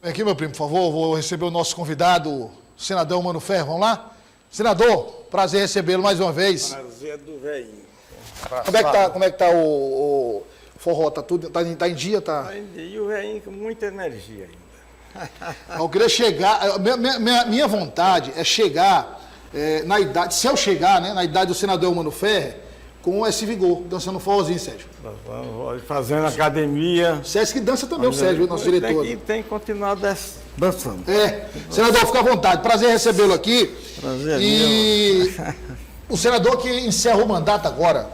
Vem aqui, meu primo, por favor, vou receber o nosso convidado, o senador Mano Ferro. Vamos lá? Senador, prazer recebê-lo mais uma vez. Prazer do velhinho. Como é que tá o forró? Tá tudo, tá em dia? Tá? E o velhinho com muita energia ainda. Eu queria chegar, minha vontade é chegar na idade, se eu chegar, né, na idade do senador Mano Ferro, com esse vigor, dançando forrozinho, Sérgio. Fazendo academia. Sérgio que dança também, o Sérgio, o nosso diretor. Tem que continuar dançando. Senador, fica à vontade. Prazer recebê-lo aqui. Prazer e o senador que encerra o mandato agora,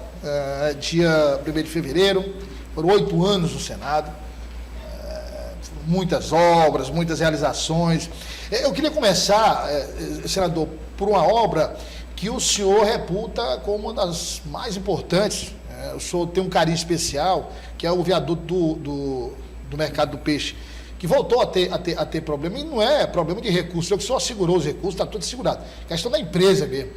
dia 1º de fevereiro, foram 8 anos no Senado, muitas obras, muitas realizações. Eu queria começar, senador, por uma obra que o senhor reputa como uma das mais importantes. O senhor tem um carinho especial, que é o viaduto do mercado do peixe, que voltou a ter problema, e não é problema de recursos, o senhor assegurou os recursos, está tudo segurado. Questão da empresa mesmo.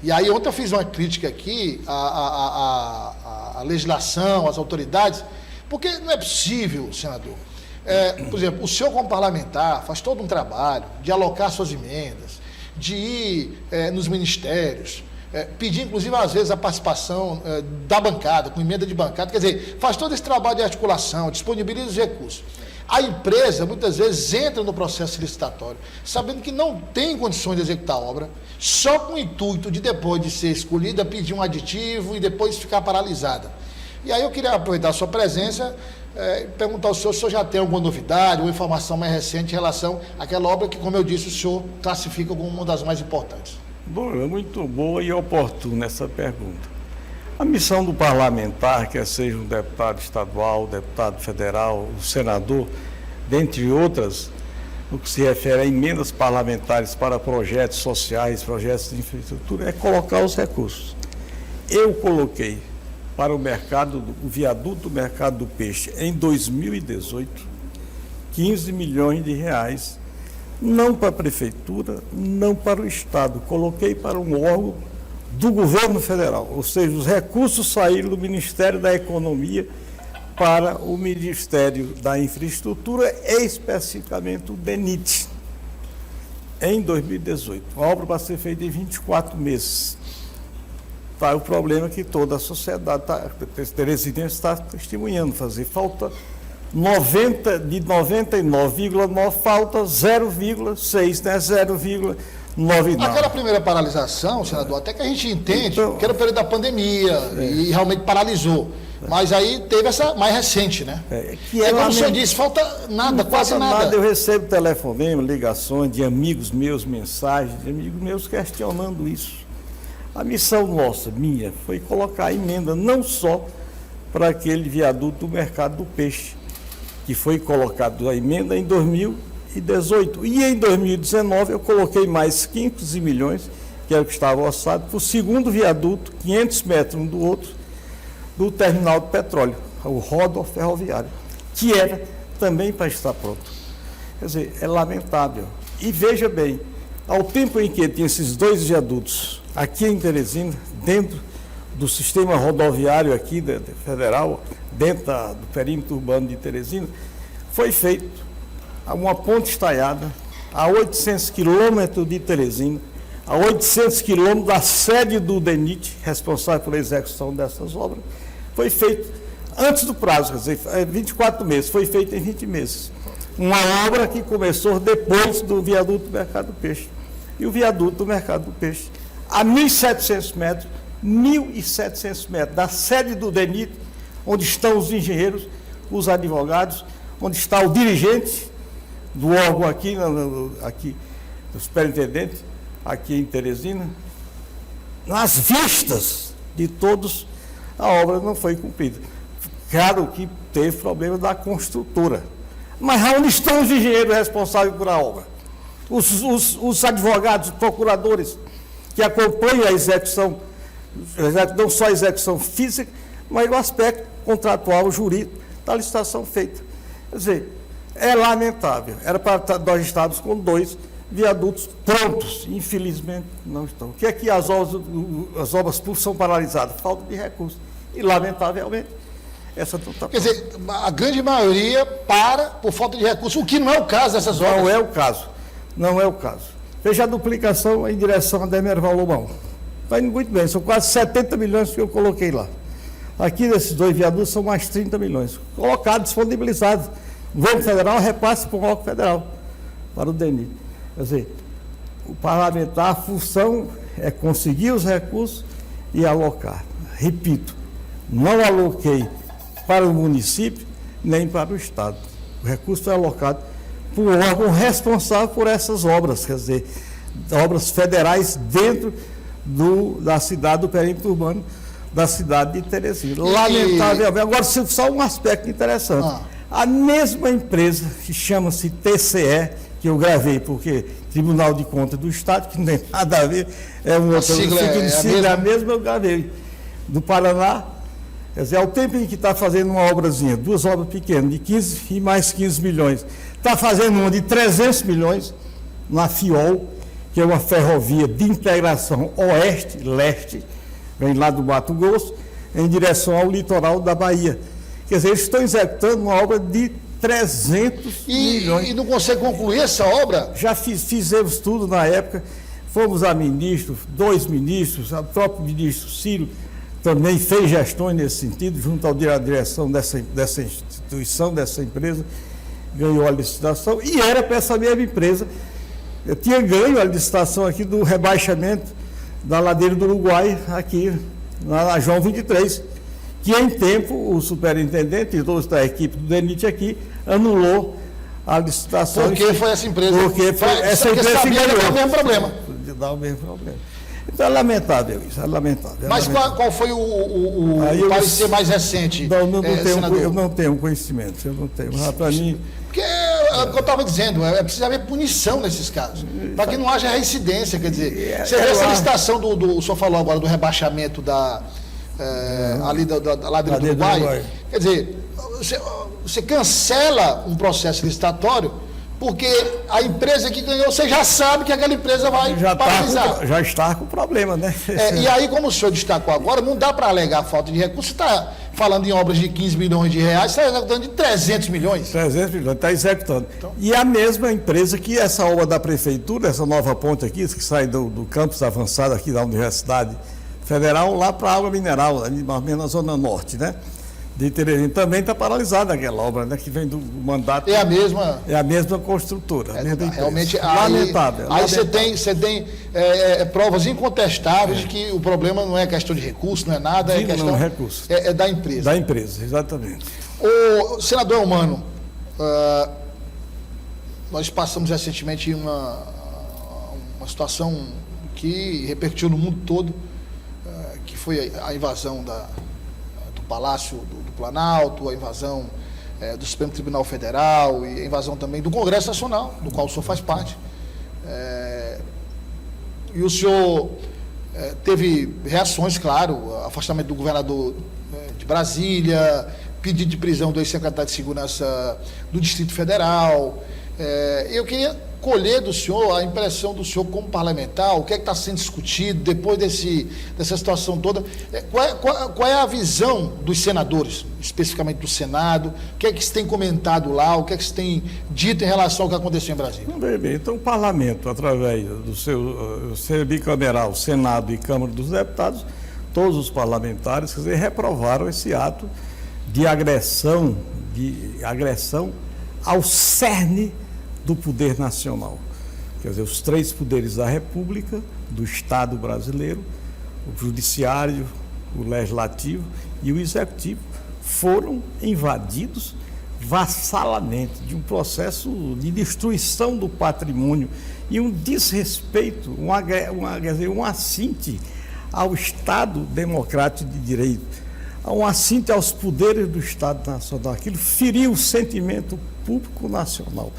E aí ontem eu fiz uma crítica aqui à legislação, às autoridades, porque não é possível, senador. Por exemplo, o senhor como parlamentar faz todo um trabalho de alocar suas emendas, de ir nos ministérios, pedir inclusive às vezes a participação da bancada, com emenda de bancada, quer dizer, faz todo esse trabalho de articulação, disponibiliza os recursos. A empresa muitas vezes entra no processo licitatório, sabendo que não tem condições de executar a obra, só com o intuito de depois de ser escolhida, pedir um aditivo e depois ficar paralisada. E aí eu queria aproveitar a sua presença e perguntar ao senhor se o senhor já tem alguma novidade, uma informação mais recente em relação àquela obra que, como eu disse, o senhor classifica como uma das mais importantes. Bom, é muito boa e oportuna essa pergunta. A missão do parlamentar, quer seja um deputado estadual, deputado federal, o senador, dentre outras, no que se refere a emendas parlamentares para projetos sociais, projetos de infraestrutura, é colocar os recursos. Eu coloquei para o viaduto do mercado do peixe em 2018, 15 milhões de reais, não para a prefeitura, não para o Estado, coloquei para um órgão do governo federal, ou seja, os recursos saíram do Ministério da Economia para o Ministério da Infraestrutura, especificamente o DENIT, em 2018, uma obra para ser feita em 24 meses. Tá, o problema é que toda a sociedade teresinense está testemunhando fazer. Falta 99,9, falta 0,6, né? 0,99. Aquela primeira paralisação, senador, até que a gente entende que era o período da pandemia e realmente paralisou. Mas aí teve essa mais recente, né? Como o senhor disse, falta nada, não quase falta nada. Eu recebo telefonema, ligações de amigos meus, mensagens de amigos meus questionando isso. A missão nossa, minha, foi colocar a emenda não só para aquele viaduto do mercado do peixe, que foi colocado a emenda em 2018. E em 2019 eu coloquei mais 15 milhões, que era o que estava orçado, para o segundo viaduto, 500 metros um do outro, do terminal de petróleo, o rodo ferroviário, que era também para estar pronto. Quer dizer, é lamentável. E veja bem, ao tempo em que tinha esses dois viadutos aqui em Teresina, dentro do sistema rodoviário aqui federal, dentro do perímetro urbano de Teresina, foi feito uma ponte estaiada a 800 quilômetros de Teresina, a 800 quilômetros da sede do DENIT, responsável pela execução dessas obras. Foi feito antes do prazo, quer dizer, 24 meses, foi feito em 20 meses. Uma obra que começou depois do viaduto do mercado do peixe. E o viaduto do mercado do peixe, a 1.700 metros da sede do DENIT, onde estão os engenheiros, os advogados, onde está o dirigente do órgão aqui do superintendente, aqui em Teresina, nas vistas de todos, a obra não foi cumprida. Claro que teve problema da construtora. Mas onde estão os engenheiros responsáveis por a obra? Os advogados, os procuradores, que acompanham a execução, não só a execução física, mas o aspecto contratual, jurídico da licitação feita. Quer dizer, é lamentável. Era para nós estarmos com 2 viadutos prontos. Infelizmente, não estão. O que é que as obras são paralisadas? Falta de recursos. E, lamentavelmente, essa não está. Quer dizer, a grande maioria para por falta de recursos, o que não é o caso dessas obras. Não é o caso. Não é o caso. Veja a duplicação em direção a Demerval Lobão. Está indo muito bem, são quase 70 milhões que eu coloquei lá. Aqui nesses 2 viadutos são mais 30 milhões. Colocados, disponibilizados. O governo federal repasse para o bloco federal, para o DENIT. Quer dizer, o parlamentar, a função é conseguir os recursos e alocar. Repito, não aloquei para o município nem para o Estado. O recurso foi alocado por um órgão responsável por essas obras, quer dizer, obras federais dentro da cidade, do perímetro urbano da cidade de Teresina. Lamentavelmente. Agora, só um aspecto interessante. A mesma empresa que chama-se TCE, que eu gravei, porque Tribunal de Contas do Estado, que não tem nada a ver, é um outro sigla, a mesma eu gravei, do Paraná. Quer dizer, ao tempo em que está fazendo uma obrazinha, 2 obras pequenas, de 15 e mais 15 milhões, está fazendo uma de 300 milhões na FIOL, que é uma ferrovia de integração oeste-leste, vem lá do Mato Grosso, em direção ao litoral da Bahia. Quer dizer, eles estão executando uma obra de 300 milhões. E não consegue concluir essa obra? Já fizemos tudo na época, fomos a ministros, 2 ministros, o próprio ministro Ciro também fez gestões nesse sentido, junto à direção dessa instituição, dessa empresa, ganhou a licitação, e era para essa mesma empresa. Eu tinha ganho a licitação aqui do rebaixamento da ladeira do Uruguai, aqui na João 23, que em tempo o superintendente e toda a equipe do DENIT aqui anulou a licitação. Porque foi essa empresa. Porque foi essa empresa que ganhou. Dá o mesmo problema. Dá o mesmo problema. Então é lamentável isso, é lamentável. Mas qual foi o parecer mais recente? Eu não tenho conhecimento, eu não tenho. Para mim... Porque é o que eu estava dizendo, precisa haver punição nesses casos, para que não haja reincidência, quer dizer, você vê essa licitação o senhor falou agora do rebaixamento ali da ladeira do Uruguai, quer dizer, você cancela um processo licitatório, porque a empresa que ganhou, você já sabe que aquela empresa vai paralisar. Já está com problema, né? E aí, como o senhor destacou agora, não dá para alegar falta de recursos. Você está falando em obras de 15 milhões de reais, você está executando de 300 milhões. 300 milhões, está executando. Então, e a mesma empresa que essa obra da prefeitura, essa nova ponte aqui, que sai do campus avançado aqui da Universidade Federal, lá para a água mineral, ali mais ou menos na zona norte, né? De Teresina, também está paralisada aquela obra, né, que vem do mandato. É a mesma. É a mesma construtora. Realmente, lamentável. Aí você tem provas incontestáveis de que o problema não é questão de recurso, não é nada, é questão. Não, recurso. É da empresa. Da empresa, exatamente. O senador Eumano, nós passamos recentemente uma situação que repercutiu no mundo todo, que foi a invasão do Palácio do Planalto, a invasão do Supremo Tribunal Federal e a invasão também do Congresso Nacional, do qual o senhor faz parte. E o senhor teve reações, claro, afastamento do governador de Brasília, pedido de prisão do ex-secretário de Segurança do Distrito Federal. Eu queria colher do senhor a impressão do senhor como parlamentar, o que é que está sendo discutido depois dessa situação toda. Qual é a visão dos senadores, especificamente do Senado? O que é que se tem comentado lá? O que é que se tem dito em relação ao que aconteceu em Brasília? Bem, então o parlamento, através do seu bicameral, Senado e Câmara dos Deputados, todos os parlamentares, quer dizer, reprovaram esse ato de agressão ao cerne do poder nacional. Quer dizer, os 3 poderes da República, do Estado brasileiro, o Judiciário, o Legislativo e o Executivo, foram invadidos vassalamente de um processo de destruição do patrimônio e um desrespeito, um assinte ao Estado democrático de direito, um assinte aos poderes do Estado nacional. Aquilo feriu o sentimento público nacional.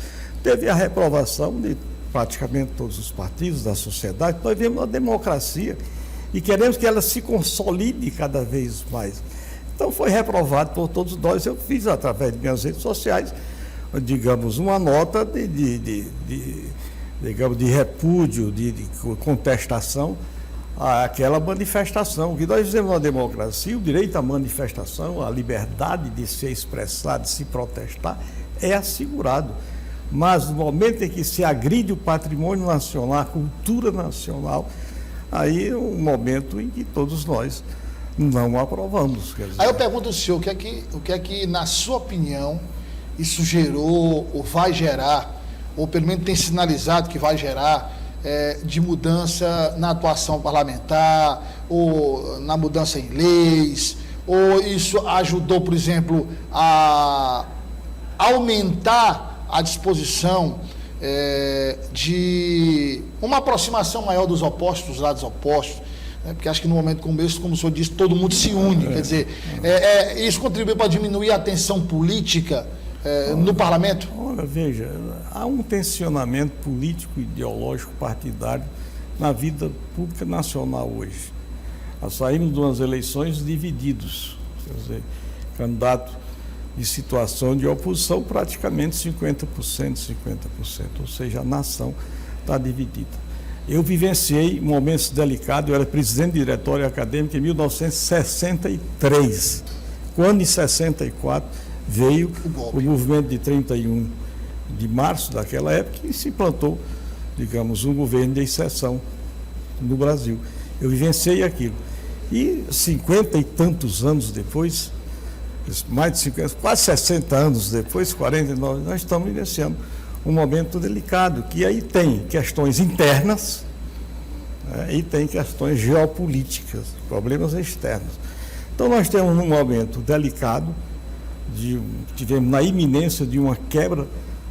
Teve a reprovação de praticamente todos os partidos da sociedade. Nós vivemos uma democracia e queremos que ela se consolide cada vez mais. Então foi reprovado por todos nós. Eu fiz, através de minhas redes sociais, digamos, uma nota de repúdio, de contestação àquela manifestação. O que nós fizemos na democracia, o direito à manifestação, a liberdade de se expressar, de se protestar, é assegurado. Mas no momento em que se agride o patrimônio nacional, a cultura nacional, aí é um momento em que todos nós não aprovamos. Quer dizer. Aí eu pergunto ao senhor, o que é que, na sua opinião, isso gerou, ou vai gerar, ou pelo menos tem sinalizado que vai gerar, de mudança na atuação parlamentar, ou na mudança em leis, ou isso ajudou, por exemplo, a aumentar a disposição de uma aproximação maior dos opostos, dos lados opostos, né? Porque acho que no momento como esse, como o senhor disse, todo mundo se une, quer dizer, isso contribuiu para diminuir a tensão política no parlamento? Olha, veja, há um tensionamento político, ideológico, partidário na vida pública nacional hoje. Nós saímos de umas eleições divididos, quer dizer, candidato de situação de oposição praticamente 50%, 50%, ou seja, a nação está dividida. Eu vivenciei momentos delicados, eu era presidente do diretório acadêmico em 1963, quando em 64 veio o movimento de 31 de março daquela época e se implantou, digamos, um governo de exceção no Brasil. Eu vivenciei aquilo. E 50 e tantos anos depois, mais de 50, quase 60 anos depois, 49, nós estamos vivenciando um momento delicado, que aí tem questões internas, né, e tem questões geopolíticas, problemas externos. Então nós temos um momento delicado, tivemos na iminência de uma quebra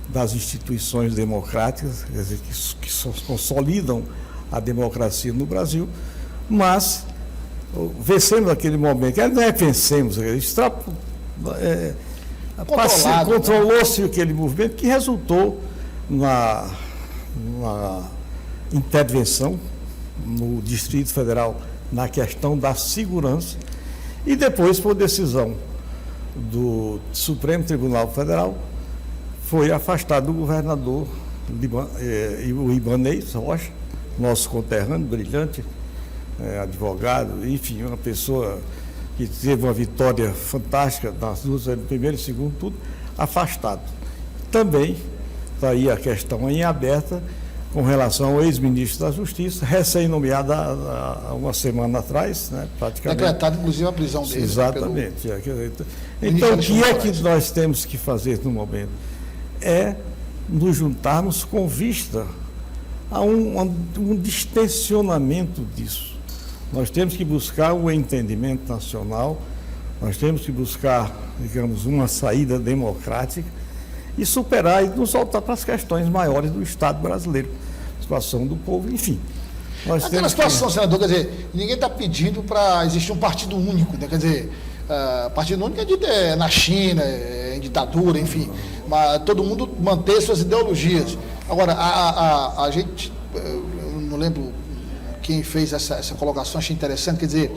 das instituições democráticas, quer dizer, que consolidam a democracia no Brasil, mas vencemos aquele momento, não é que vencemos, controlou-se aquele movimento que resultou na intervenção no Distrito Federal na questão da segurança e depois, por decisão do Supremo Tribunal Federal, foi afastado o governador o Ibanez Rocha, nosso conterrâneo, brilhante, advogado, enfim, uma pessoa que teve uma vitória fantástica nas duas, no primeiro e segundo turno, afastado. Também está aí a questão em aberta com relação ao ex-ministro da Justiça, recém-nomeado há uma semana atrás, né, praticamente. Decretado, inclusive, a prisão dele. Exatamente. Então, o que é que nós temos que fazer no momento? É nos juntarmos com vista a um distensionamento disso. Nós temos que buscar o entendimento nacional, nós temos que buscar, digamos, uma saída democrática e superar e nos voltar para as questões maiores do Estado brasileiro, situação do povo, enfim. Aquela situação, senador, quer dizer, ninguém está pedindo para existir um partido único, né? Quer dizer, partido único é na China, em ditadura, enfim, mas todo mundo manter suas ideologias. Agora, a gente, eu não lembro quem fez essa colocação, achei interessante, quer dizer,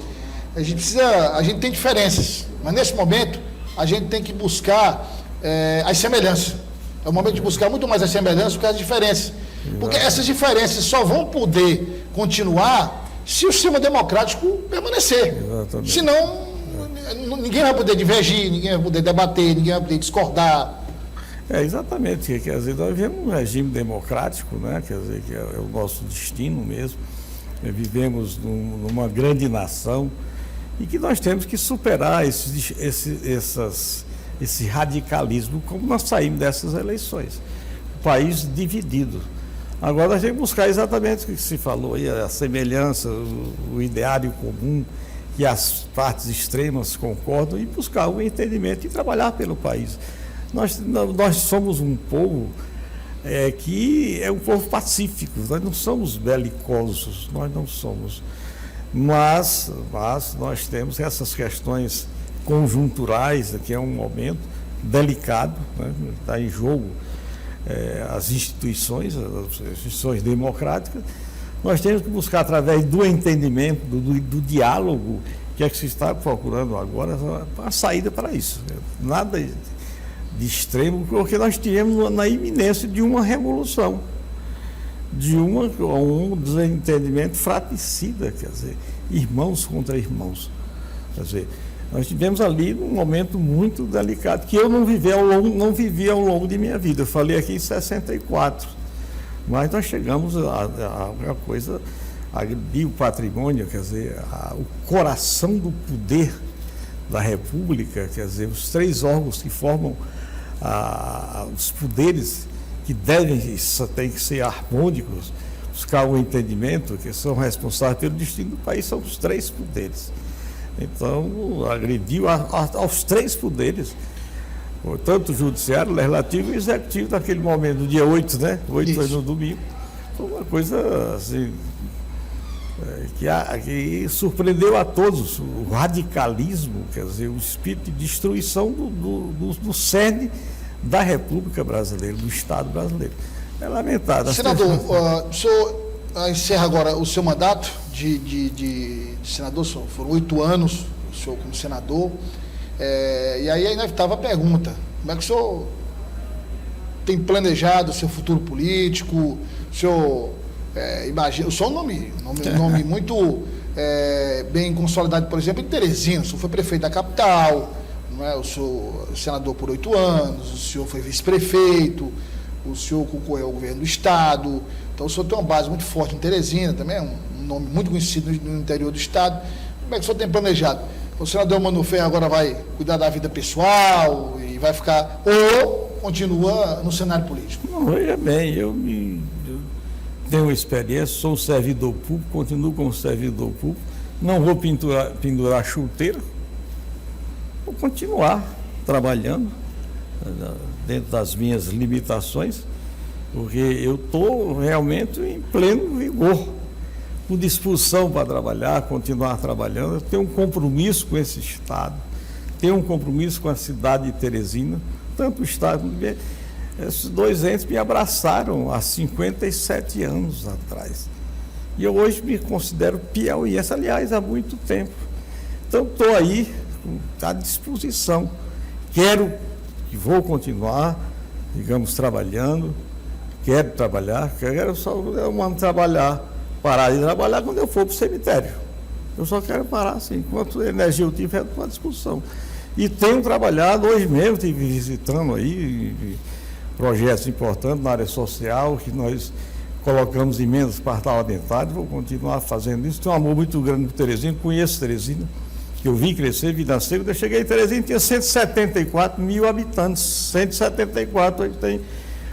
a gente tem diferenças, mas nesse momento a gente tem que buscar as semelhanças. É o momento de buscar muito mais as semelhanças do que as diferenças. Porque essas diferenças só vão poder continuar se o sistema democrático permanecer. Exatamente. Senão, ninguém vai poder divergir, ninguém vai poder debater, ninguém vai poder discordar. Exatamente, quer dizer, nós vivemos um regime democrático, né? Quer dizer, que é o nosso destino mesmo. Vivemos numa grande nação e que nós temos que superar esse radicalismo, como nós saímos dessas eleições. O país dividido. Agora nós temos que buscar exatamente o que se falou aí, a semelhança, o ideário comum, que as partes extremas concordam, e buscar o entendimento e trabalhar pelo país. Nós somos um povo que é um povo pacífico, nós não somos belicosos, nós não somos. Mas nós temos essas questões conjunturais, que é um momento delicado, né? Está em jogo as instituições democráticas. Nós temos que buscar, através do entendimento, do diálogo, que é que se está procurando agora, a saída para isso. Nada de extremo, porque nós tivemos na iminência de uma revolução. de um desentendimento fratricida, quer dizer, irmãos contra irmãos. Quer dizer, nós tivemos ali um momento muito delicado, que eu não vivi ao longo de minha vida. Eu falei aqui em 64, mas nós chegamos a uma coisa, agredir o patrimônio, quer dizer, o coração do poder da República, quer dizer, os três órgãos que formam os poderes que têm que ser harmônicos, buscar um entendimento, que são responsáveis pelo destino do país, são os três poderes. Então, agrediu aos três poderes, tanto o judiciário, o legislativo e o executivo, naquele momento, no dia 8, né? 8 foi no domingo. Foi uma coisa assim, que surpreendeu a todos. O radicalismo, quer dizer, o espírito de destruição do cerne da República Brasileira, do Estado brasileiro. É lamentável. Senador, o senhor encerra agora o seu mandato de senador, foram 8 anos o senhor como senador, e aí inevitável a pergunta: como é que o senhor tem planejado o seu futuro político? O senhor imagina, o senhor é um nome muito bem consolidado, por exemplo, em Teresina. O senhor foi prefeito da capital, não é? O senhor senador por 8 anos, o senhor foi vice-prefeito, o senhor concorreu ao governo do estado, então o senhor tem uma base muito forte em Teresina, também é um nome muito conhecido no interior do estado. Como é que o senhor tem planejado? O senador Mano Ferro agora vai cuidar da vida pessoal e vai ficar, ou continua no cenário político? Não, veja bem, eu tenho experiência, sou um servidor público, continuo como servidor público, não vou pendurar chuteira, vou continuar trabalhando dentro das minhas limitações, porque eu estou realmente em pleno vigor, com disposição para trabalhar, continuar trabalhando. Eu tenho um compromisso com esse Estado, tenho um compromisso com a cidade de Teresina, tanto o Estado como esses dois entes me abraçaram há 57 anos atrás. E eu hoje me considero piauiense, aliás, há muito tempo. Então estou aí à disposição. Quero e vou continuar, digamos, trabalhando, quero trabalhar, quero só trabalhar, parar de trabalhar quando eu for para o cemitério. Eu só quero parar assim, enquanto energia eu tiver, estou à disposição. E tenho trabalhado, hoje mesmo estive visitando aí projetos importantes na área social, que nós colocamos emendas parlamentares, vou continuar fazendo isso. Tenho um amor muito grande por Teresina, conheço Teresina, que eu vi crescer, vi nascer. Quando eu cheguei em Teresina, tinha 174 mil habitantes, 174, hoje tem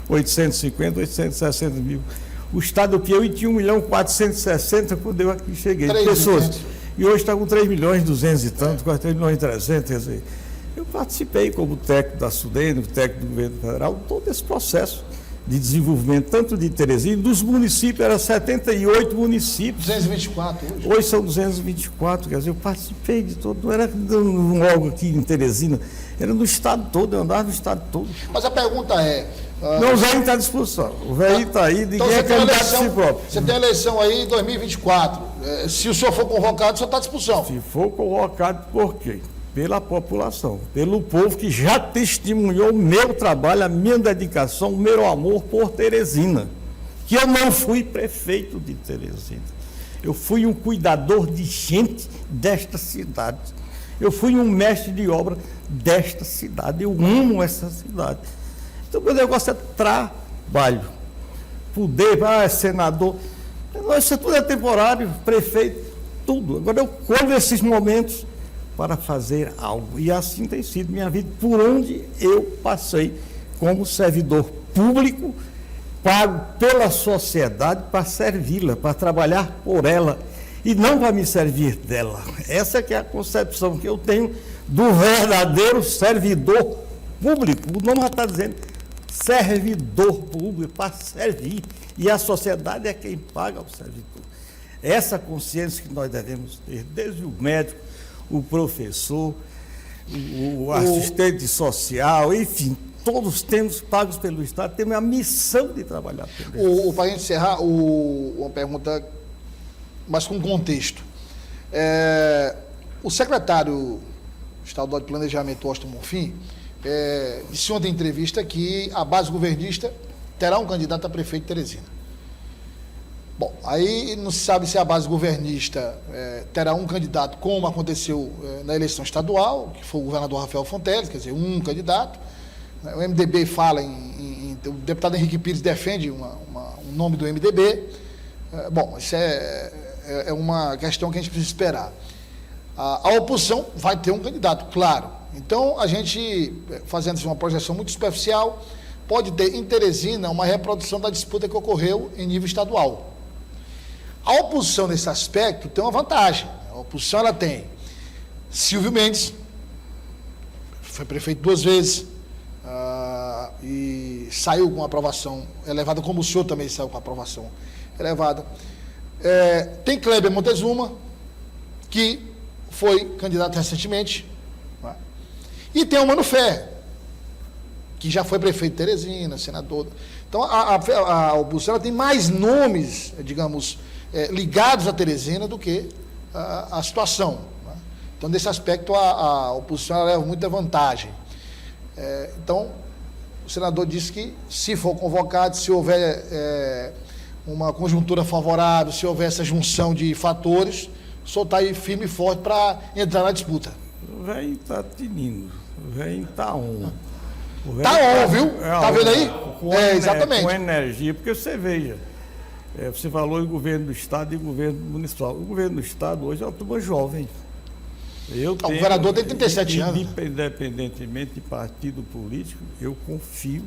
850, 860 mil. O estado do Piauí tinha 1.460.000 quando eu aqui cheguei, pessoas. E hoje está com 3 milhões e 200 e tantos, quase 3 milhões e 300, quer dizer. Eu participei como técnico da SUDENE, técnico do governo federal, todo esse processo de desenvolvimento, tanto de Teresina, dos municípios, eram 78 municípios. 224 hoje? Hoje são 224, quer dizer, eu participei de todo, não era um órgão aqui em Teresina, era no estado todo, eu andava no estado todo. Mas a pergunta é... Não, o velho está à disposição, o velho está aí, ninguém então é candidato a si próprio. Você tem a eleição aí em 2024, se o senhor for convocado, o senhor está à disposição. Se for convocado, por quê? Pela população, pelo povo que já testemunhou o meu trabalho, a minha dedicação, o meu amor por Teresina. Que eu não fui prefeito de Teresina. Eu fui um cuidador de gente desta cidade. Eu fui um mestre de obra desta cidade. Eu amo essa cidade. Então, meu negócio é trabalho. Poder, senador. Isso tudo é temporário, prefeito, tudo. Agora eu colho esses momentos para fazer algo. E assim tem sido minha vida, por onde eu passei como servidor público, pago pela sociedade para servi-la, para trabalhar por ela, e não para me servir dela. Essa que é a concepção que eu tenho do verdadeiro servidor público. O nome já está dizendo servidor público, para servir. E a sociedade é quem paga o servidor. Essa consciência que nós devemos ter, desde o médico, o professor, o assistente social, enfim, todos temos pagos pelo Estado, temos a missão de trabalhar pelo Estado. Para encerrar, uma pergunta, mas com contexto. O secretário estadual de Planejamento, Washington Bonfim, disse ontem em entrevista que a base governista terá um candidato a prefeito de Teresina. Bom, aí não se sabe se a base governista terá um candidato, como aconteceu na eleição estadual, que foi o governador Rafael Fonteles, quer dizer, um candidato. O MDB fala o deputado Henrique Pires defende um nome do MDB. Bom, isso é uma questão que a gente precisa esperar. A oposição vai ter um candidato, claro. Então, a gente, fazendo uma projeção muito superficial, pode ter em Teresina uma reprodução da disputa que ocorreu em nível estadual. A oposição, nesse aspecto, tem uma vantagem. A oposição ela tem Silvio Mendes, foi prefeito 2 vezes, e saiu com aprovação elevada, como o senhor também saiu com aprovação elevada. Tem Kleber Montezuma, que foi candidato recentemente, né? E tem o Mano Ferrer, que já foi prefeito de Teresina, senador. Então, a oposição ela tem mais nomes, digamos, ligados a Teresina do que a situação, né? Então, nesse aspecto, a oposição ela leva muita vantagem. Então, o senador disse que, se for convocado, se houver uma conjuntura favorável, se houver essa junção de fatores, o senhor está aí firme e forte para entrar na disputa. O velho está tinindo, o velho está on. Está on, viu? Está vendo aí? Exatamente. Com energia, porque você veja, você falou em governo do Estado e governo municipal. O governo do Estado hoje é uma turma jovem. O governador tem 37 anos. Independentemente de partido político, eu confio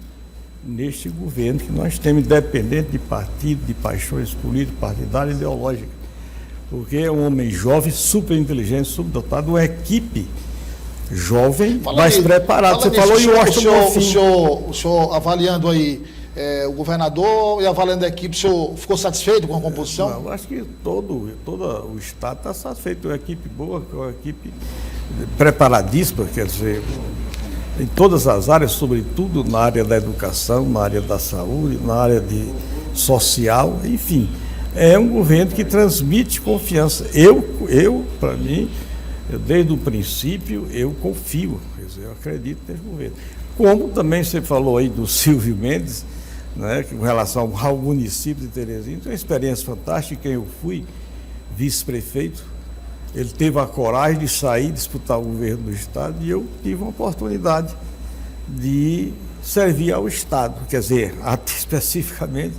neste governo que nós temos, independente de partido, de paixões políticas, partidárias, ideológicas. Porque é um homem jovem, super inteligente, subdotado, uma equipe jovem, mais preparada. Você falou em Washington. O senhor avaliando aí o governador e avaliando a equipe, o senhor ficou satisfeito com a composição? Não, eu acho que todo o Estado está satisfeito. Uma equipe boa, uma equipe preparadíssima, quer dizer, em todas as áreas, sobretudo na área da educação, na área da saúde, na área social, enfim. É um governo que transmite confiança. Para mim, desde o princípio, eu confio, quer dizer, eu acredito nesse governo. Como também você falou aí do Silvio Mendes, né, com relação ao município de Teresina, tem uma experiência fantástica. Eu fui vice-prefeito, ele teve a coragem de sair, disputar o governo do Estado, e eu tive uma oportunidade de servir ao Estado, quer dizer, especificamente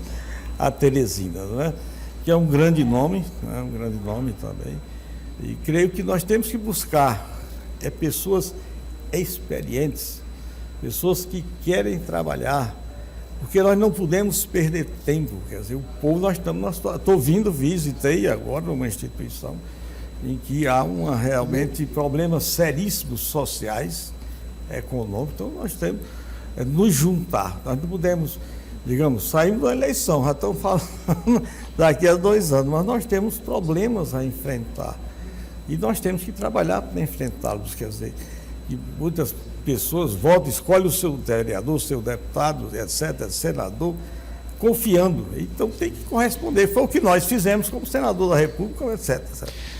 a Teresina, né, que é um grande nome também. E creio que nós temos que buscar pessoas experientes, pessoas que querem trabalhar, porque nós não podemos perder tempo. Quer dizer, o povo, nós estamos na situação. Estou vindo, visitei agora uma instituição em que há realmente problemas seríssimos sociais, econômicos. Então nós temos que nos juntar. Nós não podemos, digamos, saímos da eleição, já estamos falando daqui a 2 anos, mas nós temos problemas a enfrentar. E nós temos que trabalhar para enfrentá-los. Quer dizer, que muitas pessoas votam, escolhem o seu vereador, o seu deputado, etc., senador, confiando. Então tem que corresponder. Foi o que nós fizemos como senador da República, etc.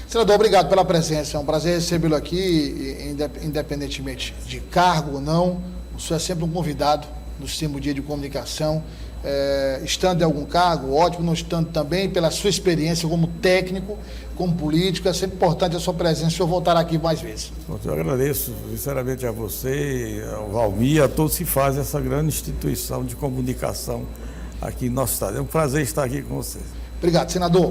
Senador, obrigado pela presença. É um prazer recebê-lo aqui, independentemente de cargo ou não. O senhor é sempre um convidado no Sistema Dia de Comunicação. Estando em algum cargo, ótimo, não estando também, pela sua experiência como técnico, como político, é sempre importante a sua presença. O senhor voltará aqui mais vezes. Eu agradeço sinceramente a você, ao Valmir, a todos que fazem essa grande instituição de comunicação aqui no nosso estado. É um prazer estar aqui com vocês. Obrigado, senador.